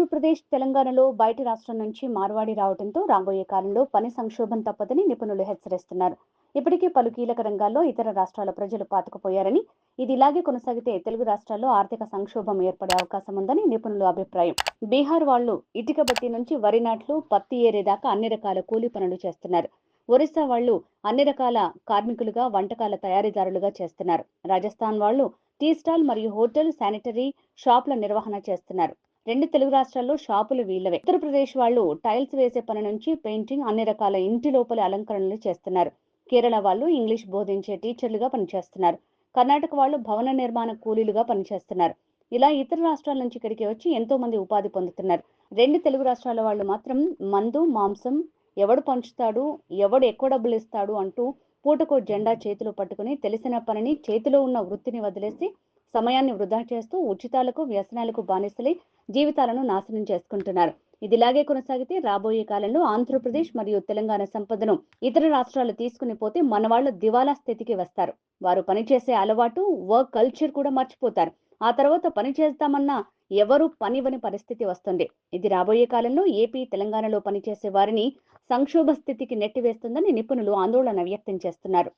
ఆంధ్రప్రదేశ్, తెలంగాణలో బయటి రాష్ట్రం నుంచి మార్వాడి రావడంతో రాబోయే కాలంలో పని సంక్షోభం తప్పదని నిపుణులు హెచ్చరిస్తున్నారు. ఇప్పటికే పలు కీలక రంగాల్లో ఇతర రాష్ట్రాల ప్రజలు పాతుకుపోయారని, ఇది ఇలాగే కొనసాగితే తెలుగు రాష్ట్రాల్లో ఆర్థిక సంక్షోభం ఏర్పడే అవకాశం ఉందని నిపుణుల అభిప్రాయం. బీహార్ వాళ్లు ఇటుక బట్టి నుంచి వరి నాట్లు, పత్తి ఏరేదాకా అన్ని రకాల కూలీ పనులు చేస్తున్నారు. ఒరిస్సా వాళ్లు అన్ని రకాల కార్మికులుగా, వంటకాల తయారీదారులుగా చేస్తున్నారు. రాజస్థాన్ వాళ్లు టీ స్టాల్ మరియు హోటల్, శానిటరీ షాపుల నిర్వహణ చేస్తున్నారు. రెండు తెలుగు రాష్ట్రాల్లో షాపులు వీళ్లవే. ఉత్తరప్రదేశ్ వాళ్లు టైల్స్ వేసే పని నుంచి పెయింటింగ్, అన్ని రకాల ఇంటి లోపలి అలంకరణలు చేస్తున్నారు. కేరళ వాళ్లు ఇంగ్లీష్ బోధించే టీచర్లుగా పనిచేస్తున్నారు. కర్ణాటక వాళ్లు భవన నిర్మాణ కూలీలుగా పనిచేస్తున్నారు. ఇలా ఇతర రాష్ట్రాల నుంచి ఇక్కడికి వచ్చి ఎంతో మంది ఉపాధి పొందుతున్నారు. రెండు తెలుగు రాష్ట్రాల వాళ్లు మాత్రం మందు, మాంసం ఎవడు పంచుతాడు, ఎవడు ఎక్కువ డబ్బులు ఇస్తాడు అంటూ పూటకో జెండా చేతిలో పట్టుకుని తెలిసిన పనిని, చేతిలో ఉన్న వృత్తిని వదిలేసి సమయాన్ని వృధా చేస్తూ ఉచితాలకు, వ్యసనాలకు బానిసలై జీవితాలను నాశనం చేసుకుంటున్నారు. ఇదిలాగే కొనసాగితే రాబోయే కాలంలో ఆంధ్రప్రదేశ్ మరియు తెలంగాణ సంపదను ఇతర రాష్ట్రాలు తీసుకుని పోతే మనవాళ్లు దివాలా స్థితికి వస్తారు. వారు పనిచేసే అలవాటు, వర్క్ కల్చర్ కూడా మర్చిపోతారు. ఆ తర్వాత పని చేస్తామన్నా ఎవరు పనివని పరిస్థితి వస్తుంది. ఇది రాబోయే కాలంలో ఏపీ, తెలంగాణలో పనిచేసే వారిని సంక్షోభ స్థితికి నెట్టివేస్తుందని నిపుణులు ఆందోళన వ్యక్తం చేస్తున్నారు.